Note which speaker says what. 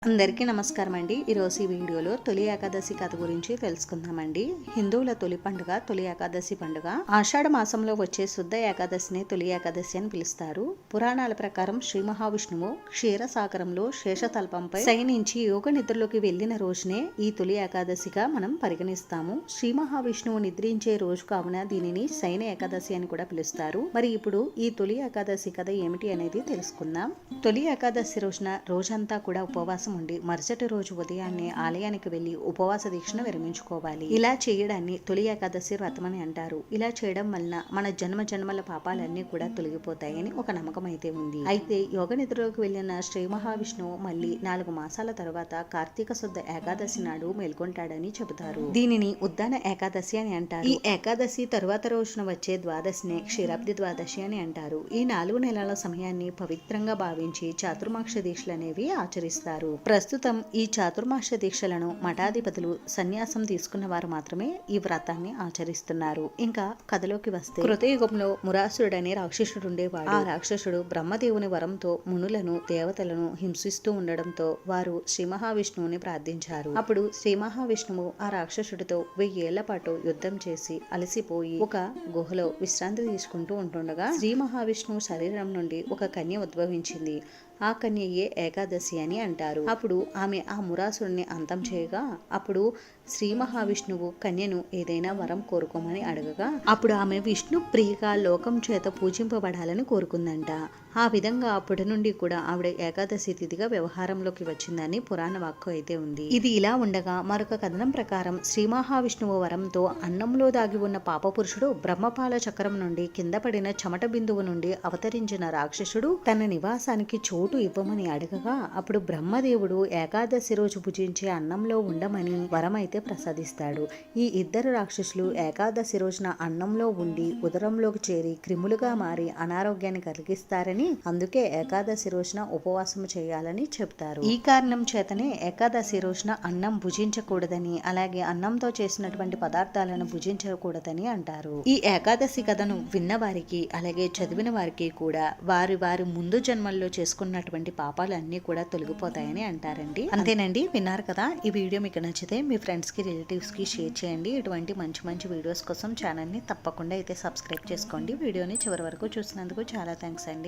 Speaker 1: అందరికీ నమస్కారం అండి. ఈరోజు ఈ వీడియోలో తొలి ఏకాదశి కథ గురించి తెలుసుకుందామండి. హిందువుల తొలి పండుగ తొలి ఏకాదశి పండుగ. ఆషాఢ మాసంలో వచ్చే శుద్ధ ఏకాదశిని తొలి ఏకాదశి అని పిలుస్తారు. పురాణాల ప్రకారం శ్రీ మహావిష్ణువు క్షీరసాగరంలో శేషతల్పంపై శయనించి యోగ నిద్రలోకి వెళ్లిన రోజునే ఈ తొలి ఏకాదశిగా మనం పరిగణిస్తాము. శ్రీ మహావిష్ణువు నిద్రించే రోజు కావున దీనిని శయన ఏకాదశి అని కూడా పిలుస్తారు. మరి ఇప్పుడు ఈ తొలి ఏకాదశి కథ ఏమిటి అనేది తెలుసుకుందాం. తొలి ఏకాదశి రోజున రోజంతా కూడా ఉపవాసం ఉండి మరుసటి రోజు ఉదయాన్నే ఆలయానికి వెళ్లి ఉపవాస దీక్షను విరమించుకోవాలి. ఇలా చేయడాన్ని తొలి ఏకాదశి వ్రతం అని అంటారు. ఇలా చేయడం వలన మన జన్మ జన్మల పాపాలన్నీ కూడా తొలగిపోతాయని ఒక నమ్మకం అయితే ఉంది. అయితే యోగ నిద్రలోకి వెళ్లిన శ్రీ మహావిష్ణువు మళ్ళీ 4 మాసాల తర్వాత కార్తీక శుద్ధ ఏకాదశి నాడు మేల్కొంటాడని చెబుతారు. దీనిని ఉద్దాన ఏకాదశి అని అంటారు. ఈ ఏకాదశి తరువాత రోజున వచ్చే ద్వాదశిని క్షీరాబ్ది ద్వాదశి అని అంటారు. ఈ 4 నెలల సమయాన్ని పవిత్రంగా భావించి చాతుర్మాక్ష దీక్షలు అనేవి ఆచరిస్తారు. ప్రస్తుతం ఈ చాతుర్మాస దీక్షలను మఠాధిపతులు సన్యాసం తీసుకున్న వారు మాత్రమే ఈ వ్రతాన్ని ఆచరిస్తున్నారు. ఇంకా కథలోకి వస్తే కృతయుగంలో మురాసురుడు అనే రాక్షసుడు ఉండేవాడు. ఆ రాక్షసుడు బ్రహ్మదేవుని వరంతో మునులను దేవతలను హింసిస్తూ ఉండడంతో వారు శ్రీ మహావిష్ణువుని ప్రార్థించారు. అప్పుడు శ్రీ మహావిష్ణువు ఆ రాక్షసుడితో 1000 ఏళ్ల పాటు యుద్ధం చేసి అలసిపోయి ఒక గుహలో విశ్రాంతి తీసుకుంటూ ఉంటుండగా శ్రీ మహావిష్ణువు శరీరం నుండి ఒక కన్య ఉద్భవించింది. ఆ కన్యయే ఏకాదశి అని అంటారు. అప్పుడు ఆమె ఆ మురాసురుని అంతం చేయగా అప్పుడు శ్రీ మహావిష్ణువు కన్యను ఏదైనా వరం కోరుకోమని అడగగా అప్పుడు ఆమె విష్ణు ప్రియగా లోకం చేత పూజింపబడాలని కోరుకుందంట. ఆ విధంగా అప్పటి నుండి కూడా ఆవిడ ఏకాదశి తిథిగా వ్యవహారంలోకి వచ్చిందని పురాణ వాక్కు అయితే ఉంది. ఇది ఇలా ఉండగా మరొక కథనం ప్రకారం శ్రీ మహావిష్ణువు వరంతో అన్నంలో దాగి ఉన్న పాపపురుషుడు బ్రహ్మపాల చక్రం నుండి కింద పడిన చెమట బిందువు నుండి అవతరించిన రాక్షసుడు తన నివాసానికి చోటు ఇవ్వమని అడగగా అప్పుడు బ్రహ్మదేవుడు ఏకాదశి రోజు భుజించే అన్నంలో ఉండమని వరం అయితే ప్రసాదిస్తాడు. ఈ ఇద్దరు రాక్షసులు ఏకాదశి రోజున అన్నంలో ఉండి ఉదరంలోకి చేరి క్రిములుగా మారి అనారోగ్యాన్ని కలిగిస్తారని అందుకే ఏకాదశి రోజున ఉపవాసము చేయాలని చెప్తారు. ఈ కారణం చేతనే ఏకాదశి రోజున అన్నం భుజించకూడదని అలాగే అన్నంతో చేసినటువంటి పదార్థాలను భుజించకూడదని అంటారు. ఈ ఏకాదశి కథను విన్న వారికి అలాగే చదివిన వారికి కూడా వారి వారి ముందు జన్మల్లో చేసుకున్నటువంటి పాపాలన్నీ కూడా తొలగిపోతాయని అంటారండి. అంతేనండి, విన్నారు కదా. ఈ వీడియో మీకు నచ్చితే మీ ఫ్రెండ్స్ కి రిలేటివ్స్ కి షేర్ చేయండి. ఇటువంటి మంచి మంచి వీడియోస్ కోసం ఛానల్ ని తప్పకుండా అయితే సబ్స్క్రైబ్ చేసుకోండి. వీడియోని చివరి వరకు చూసినందుకు చాలా థ్యాంక్స్ అండి.